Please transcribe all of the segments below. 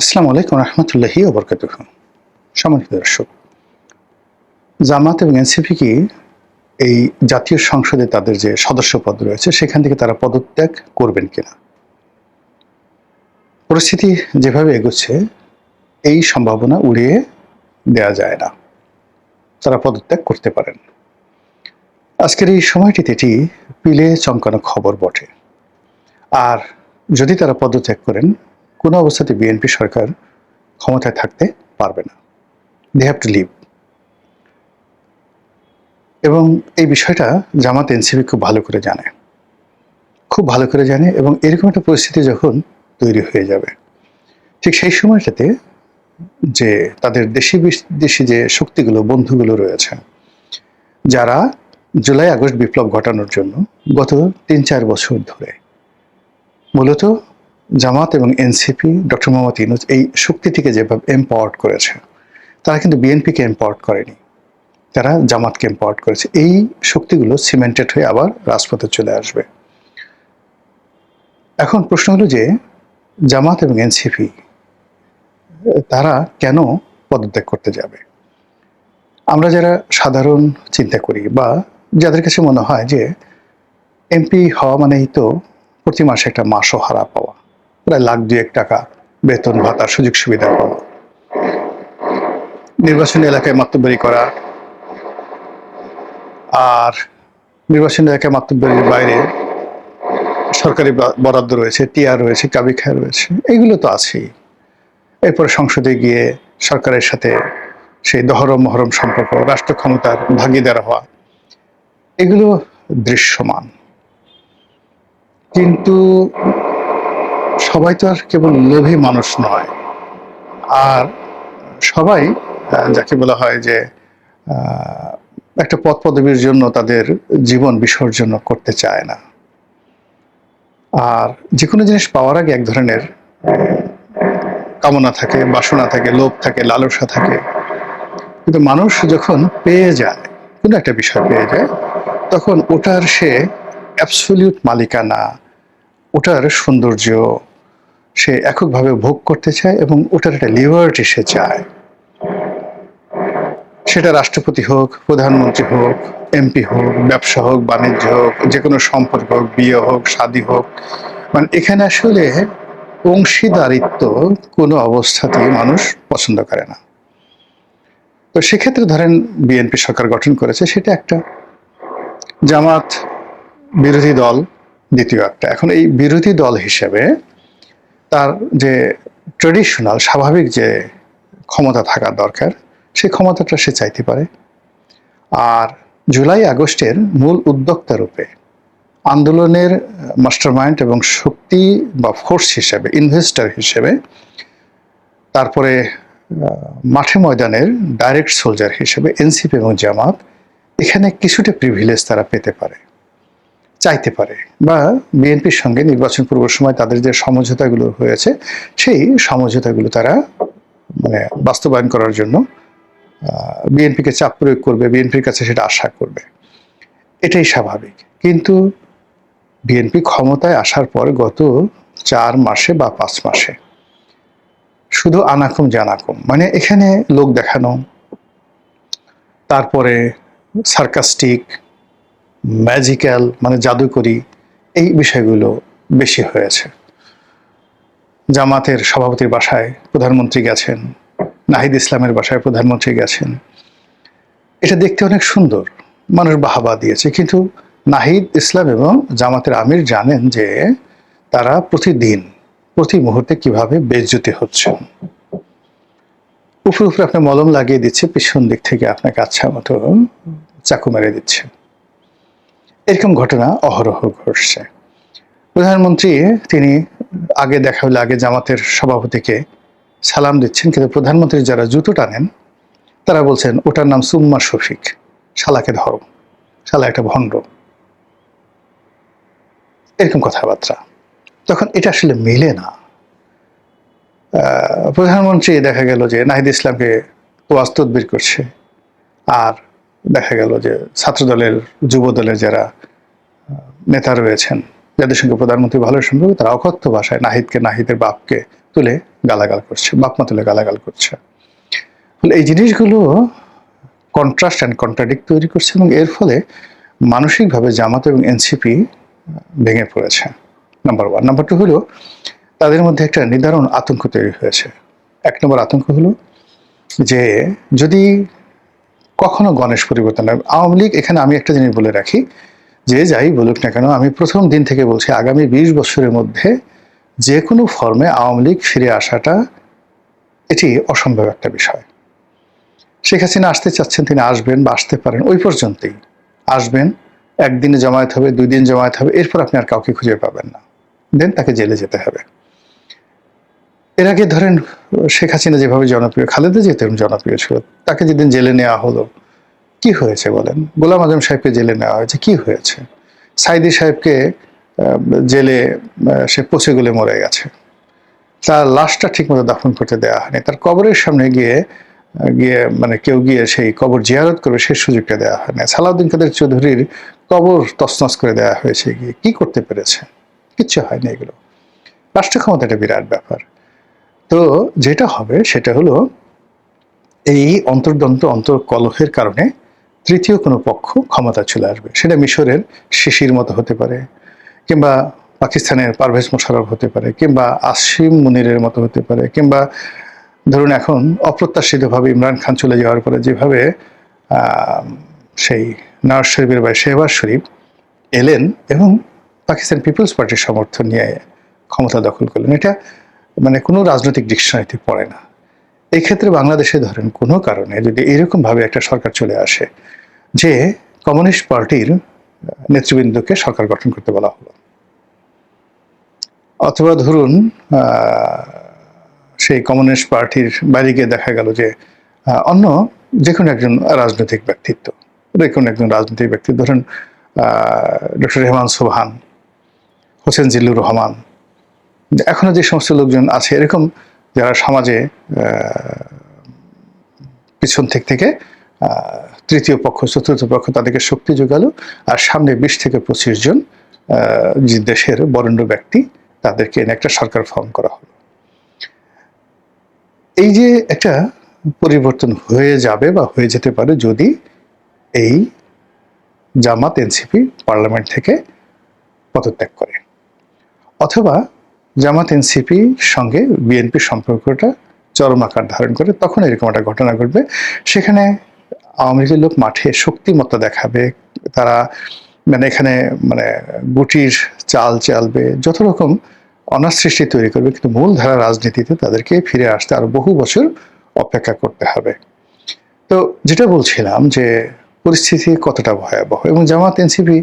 আসসালামু আলাইকুম রহমতুল্লাহি ওয়া বারাকাতুহু। সম্মানিত দর্শক, জামাত এবং এনসিপি কি এই জাতীয় সংসদে তাদের যে সদস্য পদ রয়েছে সেখান থেকে তারা পদত্যাগ করবেন কিনা? পরিস্থিতি যেভাবে এগোচ্ছে এই সম্ভাবনা উড়িয়ে দেয়া যায় না। তারা পদত্যাগ করতে পারেন। আজকের এই সময়টিতে এটি পিলে চমকানো খবর বটে। আর যদি তারা পদত্যাগ করেন, কোনো অবস্থাতে বিএনপি সরকার ক্ষমতায় থাকতে পারবে না। They have to leave. এবং এই বিষয়টা জামাত এনসিপি খুব ভালো করে জানে, খুব ভালো করে জানে। এবং এরকম একটা পরিস্থিতি যখন তৈরি হয়ে যাবে, ঠিক সেই সময়টাতে যে তাদের দেশি বিদেশি যে শক্তিগুলো, বন্ধুগুলো রয়েছে, যারা জুলাই আগস্ট বিপ্লব ঘটানোর জন্য গত ৩-৪ বছর ধরে মূলত জামাত এবং এনসিপি, ডক্টর মোহাম্মদ ইউনূস এই শক্তিটিকে যেভাবে এম্পাওয়ার্ড করেছে, তারা কিন্তু বিএনপিকে এম্পাওয়ার্ড করেনি, তারা জামাতকে এম্পাওয়ার্ড করেছে। এই শক্তিগুলো সিমেন্টেড হয়ে আবার রাজপথে চলে আসবে। এখন প্রশ্ন হলো যে জামাত এবং এনসিপি তারা কেন পদত্যাগ করতে যাবে? আমরা যারা সাধারণ চিন্তা করি বা যাদের কাছে মনে হয় যে এমপি হওয়া মানেই তো প্রতি মাসে একটা মাসোহারা পাওয়া, প্রায় লাখ ২ টাকা বেতন ভাতা সুযোগ সুবিধা পাওয়া, নির্বাচনী এলাকায় মাতব্বরি করা, আর নির্বাচনী এলাকায় মাতব্বরির বাইরে সরকারি বরাদ্দ রয়েছে, টিআর রয়েছে, কাবিখায় রয়েছে, এগুলো তো আছেই। এরপরে সংসদে গিয়ে সরকারের সাথে সেই দহরম মহরম সম্পর্ক, রাষ্ট্র ক্ষমতার ভাগিদার হওয়া, এগুলো দৃশ্যমান। কিন্তু সবাই তো আর কেবল লোভী মানুষ নয়। আর সবাই যাকে বলা হয় যে একটা পদ পদবীর জন্য তাদের জীবন বিসর্জন করতে চায় না। আর যে কোনো জিনিস পাওয়ার আগে এক ধরনের কামনা থাকে, বাসনা থাকে, লোভ থাকে, লালসা থাকে। কিন্তু মানুষ যখন পেয়ে যায়, কোনো একটা বিষয় পেয়ে যায়, তখন ওটার সে অ্যাবসলিউট মালিকানা, ওটার সৌন্দর্য সে এককভাবে ভোগ করতে চায় এবং ওটার একটা লিবার্টি সে চায়। সেটা রাষ্ট্রপতি হোক, প্রধানমন্ত্রী হোক, এমপি হোক, ব্যবসা হোক, বাণিজ্য হোক, যে কোনো সম্পর্ক হোক, বিয়ে হোক, শাদী হোক, মানে এখানে আসলে অংশীদারিত্ব কোনো অবস্থাতেই মানুষ পছন্দ করে না। তো সেক্ষেত্রে ধরেন বিএনপি সরকার গঠন করেছে, সেটা একটা, জামাত বিরোধী দল দ্বিতীয় একটা। এখন এই বিরোধী দল হিসেবে তার যে ট্রেডিশনাল স্বাভাবিক যে ক্ষমতা থাকা দরকার, সেই ক্ষমতাটা সে চাইতে পারে। আর জুলাই আগস্টের মূল উদ্যোক্তা রূপে, আন্দোলনের মাস্টারমাইন্ড এবং শক্তি বা ফোর্স হিসেবে, ইনভেস্টর হিসেবে, তারপরে মাঠে ময়দানের ডাইরেক্ট সোলজার হিসেবে এনসিপি এবং জামাত এখানে কিছুটা প্রিভিলেজ তারা পেতে পারে, চাইতে পারে। বা বিএনপির সঙ্গে নির্বাচন পূর্ব সময় তাদের যে সমঝোতাগুলো হয়েছে, সেই সমঝোতাগুলো তারা মানে বাস্তবায়ন করার জন্য বিএনপিকে চাপ প্রয়োগ করবে, বিএনপির কাছে সেটা আশা করবে, এটাই স্বাভাবিক। কিন্তু বিএনপি ক্ষমতায় আসার পর গত ৪ মাসে বা ৫ মাসে শুধু আনাকুম জানাকুম, মানে এখানে লোক দেখানো, তারপরে সার্কাস্টিক, ম্যাজিক্যাল মানে জাদুকরি, এই বিষয়গুলো বেশি হয়েছে। জামাতের সভাপতির বাসায় প্রধানমন্ত্রী গেছেন, নাহিদ ইসলামের বাসায় প্রধানমন্ত্রী গেছেন, এটা দেখতে অনেক সুন্দর, মানুষ বাহাবা দিয়েছে। কিন্তু নাহিদ ইসলাম এবং জামাতের আমির জানেন যে তারা প্রতিদিন প্রতি মুহূর্তে কিভাবে বেইজ্জতি হচ্ছেন। উপরে উপরে আপনার মলম লাগিয়ে দিচ্ছে, পিছন দিক থেকে আপনাকে আচ্ছা মতো চাকু মেরে দিচ্ছে। এরকম ঘটনা অহরহ ঘটছে। প্রধানমন্ত্রী তিনি আগে দেখা হলে আগে জামাতের সভাপতিকে সালাম দিচ্ছেন, কিন্তু প্রধানমন্ত্রীর যারা জুতো টানেন তারা বলছেন ওটার নাম সুম্মা শফিক, শালাকে ধরো, শালা একটা ভণ্ড, এরকম কথাবার্তা। তখন এটা আসলে মিলে না। প্রধানমন্ত্রী দেখা গেল যে নাহিদ ইসলামকে তোয়াজ তদবির করছে, আর দেখা গেল যে ছাত্রদলের, যুব দলের যারা নেতা রয়েছেন যাদের সঙ্গে প্রধানমন্ত্রী ভালো সম্পর্ক, তারা অকথ্য ভাষায় নাহিদকে, নাহিদের বাপকে তুলে গালাগাল করছে, বাপমা তুলে গালাগাল করছে। ফলে এই জিনিসগুলো কন্ট্রাস্ট অ্যান্ড কন্ট্রাডিক্ট তৈরি করছে, এবং এর ফলে মানসিকভাবে জামাত এবং এনসিপি ভেঙে পড়েছে, নাম্বার ওয়ান। নাম্বার টু হলো, তাদের মধ্যে একটা নিদারুণ আতঙ্ক তৈরি হয়েছে। এক নম্বর আতঙ্ক হলো যে যদি কখনো গণেশ পরিবর্তন হয়, আওয়ামী লীগ, এখানে আমি একটা জিনিস বলে রাখি, যে যাই বলুক না কেন, আমি প্রথম দিন থেকে বলছি আগামী 20 বছরের মধ্যে যে কোনো ফর্মে আওয়ামী লীগ ফিরে আসাটা এটি অসম্ভব একটা বিষয়। শেখ হাসিনা আসতে চাচ্ছেন, তিনি আসবেন বা আসতে পারেন, ওই পর্যন্তই আসবেন। একদিনে জমায়েত হবে, 2 দিন জমায়েত হবে, এরপর আপনি আর কাউকে খুঁজে পাবেন না, দেন তাকে জেলে যেতে হবে। এর আগে ধরেন শেখ হাসিনা যেভাবে জনপ্রিয়, খালেদা জিয়া তেমন জনপ্রিয় ছিল, তাকে যেদিন জেলে নেওয়া হলো কি হয়েছে বলেন? গোলাম আজম সাহেবকে জেলে নেওয়া হয়েছে, কি হয়েছে? সাইদি সাহেবকে জেলে সে পচে গলে মরে গেছে, তার লাশটা ঠিকমতো দাফন করতে দেওয়া হয়নি, তার কবরের সামনে গিয়ে গিয়ে মানে কেউ গিয়ে সেই কবর জিয়ারত করবে সেই সুযোগটা দেওয়া হয় না। সালাউদ্দিন কাদের চৌধুরীর কবর তছনছ করে দেওয়া হয়েছে, গিয়ে কি করতে পেরেছে? কিচ্ছু হয়নি। এগুলো রাষ্ট্র ক্ষমতা একটা বিরাট ব্যাপার। তো যেটা হবে সেটা হলো, এই অন্তর্দ্বন্দ্ব অন্তর্কলহের কারণে তৃতীয় কোনো পক্ষ ক্ষমতা চলে আসবে। সেটা মিশরের শিশির মতো হতে পারে, কিংবা পাকিস্তানের পারভেজ মোশাররফ হতে পারে, কিংবা আসিম মুনিরের মতো হতে পারে, কিংবা ধরুন এখন অপ্রত্যাশিতভাবে ইমরান খান চলে যাওয়ার পরে যেভাবে সেই নওয়াজ শরীফের ভাই শেহবাজ শরীফ এলেন এবং পাকিস্তান পিপলস পার্টির সমর্থন নিয়ে ক্ষমতা দখল করলেন, এটা মানে কোনো রাজনৈতিক ডিকশনারিতে পড়ে না। এই ক্ষেত্রে বাংলাদেশে ধরেন কোনো কারণে যদি এরকমভাবে একটা সরকার চলে আসে যে কমিউনিস্ট পার্টির নেতৃবৃন্দকে সরকার গঠন করতে বলা হলো, অথবা ধরুন সেই কমিউনিস্ট পার্টির বাইরে গিয়ে দেখা গেল যে অন্য যে কোনো একজন রাজনৈতিক ব্যক্তিত্ব, ধরুন ডক্টর রেহমান সোবহান, হোসেন জিল্লুর রহমান, এখনো যে সমস্ত লোকজন আছে এরকম, যারা সমাজে পিছন থেকে তৃতীয় পক্ষ, চতুর্থ পক্ষ তাদেরকে শক্তি যোগালো, আর সামনে 20 থেকে 25 জন যে দেশের বরেণ্য ব্যক্তি, তাদেরকে এনে একটা সরকার ফর্ম করা হলো। এই যে একটা পরিবর্তন হয়ে যাবে বা হয়ে যেতে পারে যদি এই জামাত এনসিপি পার্লামেন্ট থেকে পদত্যাগ করে, অথবা জামাত এনসিপি সঙ্গে বিএনপির সম্পর্কটা চরম আকার ধারণ করে, তখন এরকম একটা ঘটনা ঘটবে। সেখানে আওয়ামী লীগের লোক মাঠে শক্তিমত্তা দেখাবে, তারা মানে এখানে মানে গুটির চাল চালবে, যত রকম অনার সৃষ্টি তৈরি করবে, কিন্তু মূলধারা রাজনীতিতে তাদেরকে ফিরে আসতে আরো বহু বছর অপেক্ষা করতে হবে। তো যেটা বলছিলাম যে পরিস্থিতি কতটা ভয়াবহ, এবং জামাত এনসিপি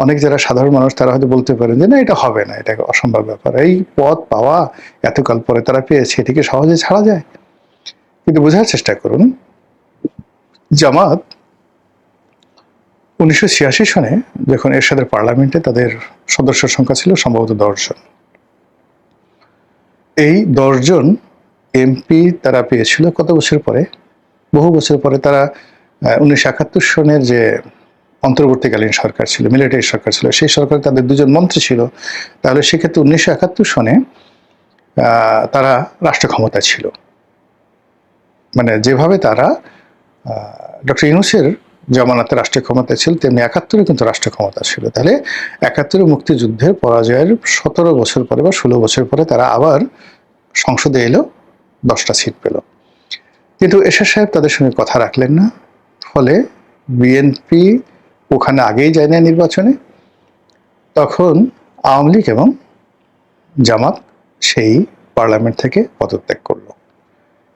অনেক যারা সাধারণ মানুষ তারা হয়তো বলতে পারেন যে না এটা হবে না, এটা অসম্ভব ব্যাপার, এই পদ পাওয়া এতকাল পরে তারা পেয়েছে, এটিকে সহজে ছাড়া যায়? কিন্তু বোঝার চেষ্টা করুন, জামাত 1986 সনে যখন এরশাদের পার্লামেন্টে তাদের সদস্য সংখ্যা ছিল সম্ভবত 10 জন, এই 10 জন এমপি তারা পেয়েছিল কত বছর পরে? বহু বছর পরে। তারা 1971 সনের যে অন্তর্বর্তীকালীন সরকার ছিল, মিলিটারি সরকার ছিল, সেই সরকারে তাদের 2 জন মন্ত্রী ছিল। তাহলে সেক্ষেত্রে 1971 সনে তারা রাষ্ট্র ক্ষমতা ছিল। মানে যেভাবে তারা ডক্টর ইউনূসের জামানাতে রাষ্ট্রীয় ক্ষমতা ছিল, তেমনি 71-এ কিন্তু রাষ্ট্র ক্ষমতা ছিল। তাহলে 71-এর মুক্তিযুদ্ধের পরাজয়ের 17 বছর পরে বা 16 বছর পরে তারা আবার সংসদে এলো, 10টা সিট পেল। কিন্তু এরশাদ সাহেব তাদের সঙ্গে কথা রাখলেন না, ফলে বিএনপি ওখানে আগেই যায় না নির্বাচনে, তখন আওয়ামী লীগ এবং জামাত সেই পার্লামেন্ট থেকে পদত্যাগ করলো।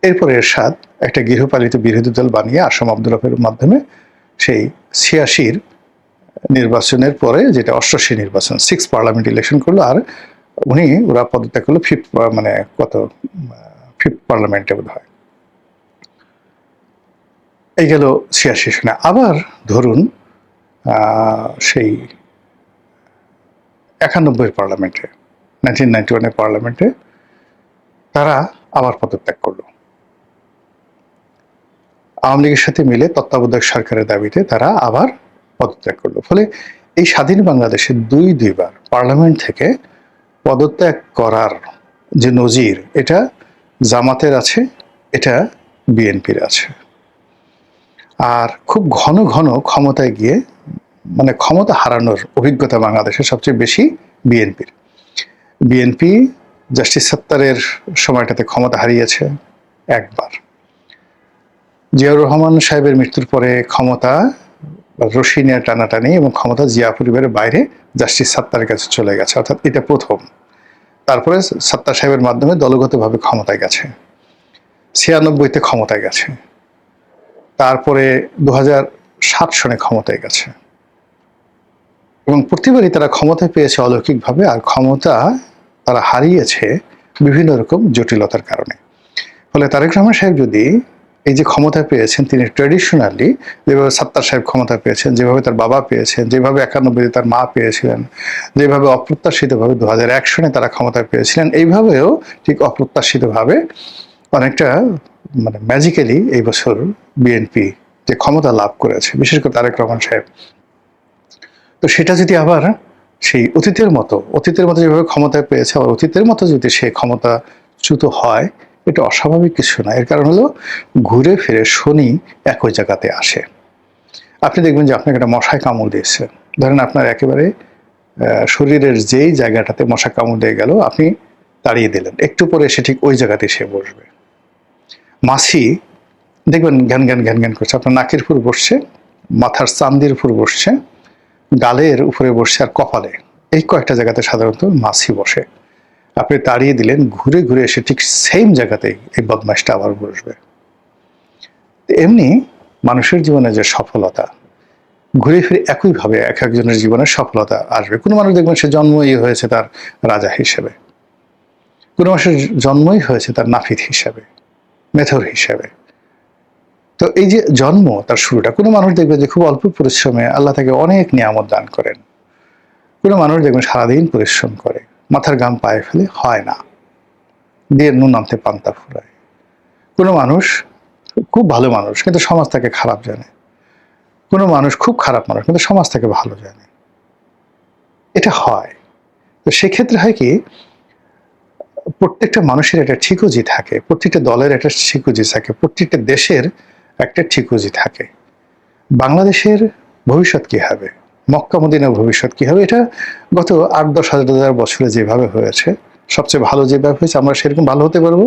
এরপর এরশাদ একটা গৃহপালিত বিরোধী দল বানিয়ে আসম আব্দুল রফের মাধ্যমে সেই 86-র নির্বাচনের পরে, যেটা 88 নির্বাচন, 6 পার্লামেন্ট ইলেকশন করলো, আর ওরা পদত্যাগ করলো 5th পার্লামেন্টে বোধ হয়। এই গেল 86 সনে। আবার ধরুন সেই 91-এর পার্লামেন্টে, 1991-এর পার্লামেন্টে তারা আবার পদত্যাগ করলো, আওয়ামী লীগের সাথে মিলে তত্ত্বাবধায়ক সরকারের দাবিতে তারা আবার পদত্যাগ করলো। ফলে এই স্বাধীন বাংলাদেশে দুইবার পার্লামেন্ট থেকে পদত্যাগ করার যে নজির, এটা জামাতের আছে, এটা বিএনপির আছে। আর খুব ঘন ঘন ক্ষমতায় গিয়ে মানে ক্ষমতা হারানোর অভিজ্ঞতা বাংলাদেশের সবচেয়ে বেশি বিএনপির। বিএনপি জাস্টিস সাত্তারের সময়টাতে ক্ষমতা হারিয়েছে একবার। জিয়াউর রহমান সাহেবের মৃত্যুর পরে ক্ষমতা রশি নিয়ে টানাটানি এবং ক্ষমতা জিয়া পরিবারের বাইরে জাস্টিস সাত্তারের কাছে চলে গেছে, অর্থাৎ এটা প্রথম। তারপরে সাত্তার সাহেবের মাধ্যমে দলগতভাবে ক্ষমতায় গেছে, 96-তে ক্ষমতায় গেছে, তারপরে 2007 সনে ক্ষমতায় গেছে এবং প্রতিবারই তারা ক্ষমতায় পেয়েছে অলৌকিকভাবে, আর ক্ষমতা তারা হারিয়েছে বিভিন্ন রকম জটিলতার কারণে। ফলে তারেক রহমান সাহেব যদি এই যে ক্ষমতা পেয়েছেন, তিনি ট্র্যাডিশনালি যেভাবে সাত্তার সাহেব ক্ষমতা পেয়েছেন, যেভাবে তার বাবা পেয়েছেন, যেভাবে 91-তে তার মা পেয়েছিলেন, যেভাবে অপ্রত্যাশিতভাবে 2001 সনে তারা ক্ষমতা পেয়েছিলেন, এইভাবেও ঠিক অপ্রত্যাশিতভাবে অনেকটা মানে ম্যাজিক্যালি এই বছর বিএনপি যে ক্ষমতা লাভ করেছে, বিশেষ করে তারেক রহমান সাহেব, তো সেটা যদি আবার সেই অতীতের মতো যেভাবে ক্ষমতা পেয়েছে, আবার অতীতের মতো যদি সে ক্ষমতাচ্যুত হয়, এটা অস্বাভাবিক কিছু না। এর কারণ হলো ঘুরে ফিরে শনি একই জায়গাতে আসে। আপনি দেখবেন যে আপনাকে একটা মশায় কামড় দিয়েছে, ধরেন আপনার একেবারে শরীরের যেই জায়গাটাতে মশা কামড় দিয়ে গেল আপনি তাড়িয়ে দিলেন, একটু পরে সে ঠিক ওই জায়গাতে সে বসবে। মাছি দেখবেন ঘ্যান ঘ্যান ঘ্যান ঘ্যান করছে, আপনার নাকের উপর বসছে, মাথার চান্দির উপর বসছে, গালের উপরে বসছে, আর কপালে, এই কয়েকটা জায়গাতে সাধারণত মাছি বসে। আপনি তাড়িয়ে দিলেন, ঘুরে ঘুরে এসে ঠিক সেম জায়গাতেই এই বদমাশটা আবার বসবে। এমনি মানুষের জীবনে যে সফলতা, ঘুরে ফিরে একইভাবে এক একজনের জীবনে সফলতা আসবে। কোনো মানুষ দেখবেন সে জন্মই হয়েছে তার রাজা হিসেবে, কোনো মানুষের জন্মই হয়েছে তার নাপিত হিসেবে, মেথর হিসেবে। তো এই যে জন্ম, তার শুরুটা, কোনো মানুষ দেখবে যে খুব অল্প পরিশ্রমে আল্লাহ তাকে অনেক নিয়ামত দান করেন, কোনো মানুষ দেখবেন সারাদিন পরিশ্রম করে, মাথার ঘাম পায়ে ফেলে, হয় না, দিয়ে নুন আনতে পান্তা ফুরায়। কোনো মানুষ খুব ভালো মানুষ কিন্তু সমাজ তাকে খারাপ জানে, কোনো মানুষ খুব খারাপ মানুষ কিন্তু সমাজ তাকে ভালো জানে, এটা হয়। তো সেক্ষেত্রে হয় কি, প্রত্যেকটা মানুষের একটা ঠিকুজি থাকে, প্রত্যেকটা দলের একটা ঠিকুজি থাকে, প্রত্যেকটা দেশের একটা ঠিকুজি থাকে। বাংলাদেশের ভবিষ্যৎ কি হবে, মক্কা মদিনার ভবিষ্যৎ কি হবে, এটা গত 8-10 হাজার বছরে যেভাবে হয়েছে, সবচেয়ে ভালো যেভাবে হয়েছে আমরা সেরকম ভালো হতে পারবো,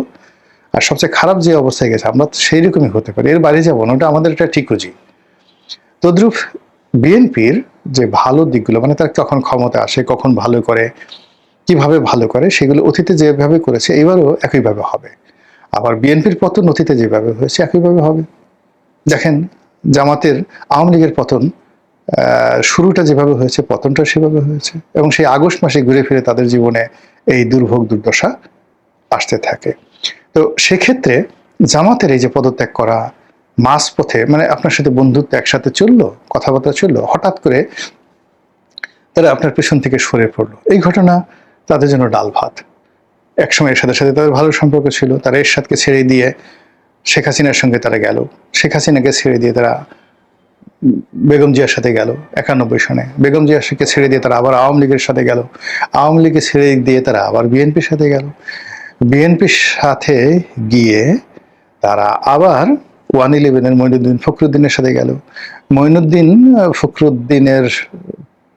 আর সবচেয়ে খারাপ যে অবস্থায় গেছে আমরা সেই রকমই হতে পারি, এর বাইরে যাবো না, ওটা আমাদের একটা ঠিকুজি। তদ্রুপ বিএনপির যে ভালো দিকগুলো, মানে তারা কখন ক্ষমতা আসে, কখন ভালো করে, কিভাবে ভালো করে, সেগুলো অতীতে যেভাবে করেছে এবারও একইভাবে হবে। আবার বিএনপির পতন অতীতে যেভাবে হয়েছে একইভাবে হবে। দেখেন জামাতের, আওয়ামী লীগের পতন শুরুটা যেভাবে হয়েছে, পতনটা সেভাবে হয়েছে, এবং সেই আগস্ট মাসে ঘুরে ফিরে তাদের জীবনে এই দুর্ভোগ দুর্দশা আসতে থাকে। তো সেক্ষেত্রে জামাতের এই যে পদত্যাগ করা, মাঝ পথে মানে আপনার সাথে বন্ধুত্ব একসাথে চললো, কথাবার্তা চললো, হঠাৎ করে তারা আপনার পেছন থেকে সরে পড়লো, এই ঘটনা তাদের জন্য ডাল ভাত। একসময় এরশাদের সাথে তাদের ভালো সম্পর্ক ছিল, তারা এরশাদকে ছেড়ে দিয়ে শেখ হাসিনার সঙ্গে তারা গেল, শেখ হাসিনাকে ছেড়ে দিয়ে তারা বেগম জিয়ার সাথে গেল 91 সনে, বেগম জিয়াকে ছেড়ে দিয়ে তারা আবার আওয়ামী লীগের সাথে গেল, আওয়ামী লীগকে ছেড়ে দিয়ে তারা আবার বিএনপির সাথে গেল, বিএনপির সাথে গিয়ে তারা আবার 111-এর মঈনুদ্দিন ফখরুদ্দিনের সাথে গেল, মঈনুদ্দিন ফখরুদ্দিনের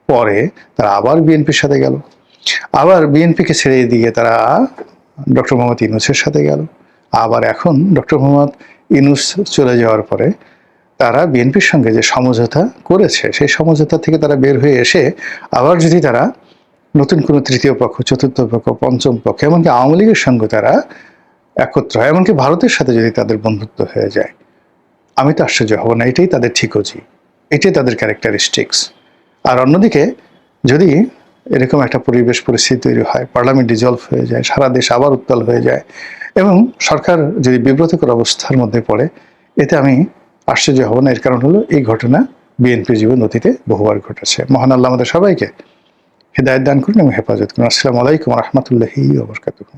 পরে তারা আবার বিএনপির সাথে গেল, আবার বিএনপিকে ছেড়ে দিয়ে তারা ডক্টর মোহাম্মদ ইউনূসের সাথে গেল, আবার এখন ডক্টর মোহাম্মদ ইউনূস চলে যাওয়ার পরে তারা বিএনপির সঙ্গে যে সমঝোতা করেছে, সেই সমঝোতা থেকে তারা বের হয়ে এসে আবার যদি তারা নতুন কোনো তৃতীয় পক্ষ, চতুর্থ পক্ষ, পঞ্চম পক্ষ, এমনকি আওয়ামী লীগের সঙ্গে তারা একত্র হয়, এমনকি ভারতের সাথে যদি তাদের বন্ধুত্ব হয়ে যায়, আমি তো আশ্চর্য হব না। এটাই তাদের ঠিকজি, এটাই তাদের ক্যারেক্টারিস্টিক্স। আর অন্যদিকে যদি এরকম একটা পরিবেশ পরিস্থিতি তৈরি হয়, পার্লামেন্ট ডিজলভ হয়ে যায়, সারা দেশ আবার উত্তাল হয়ে যায় এবং সরকার যদি বিব্রতকর অবস্থার মধ্যে পড়ে, এতে আমি আশ্চর্য হব না। এর কারণ হলো এই ঘটনা বিএনপির জীবন অতীতে বহুবার ঘটেছে। মহান আল্লাহ আমাদের সবাইকে হিদায়াত দান করুন এবং হেফাজত করুন। আসসালামু আলাইকুম ওয়া রাহমাতুল্লাহি ওয়া বারাকাতুহু।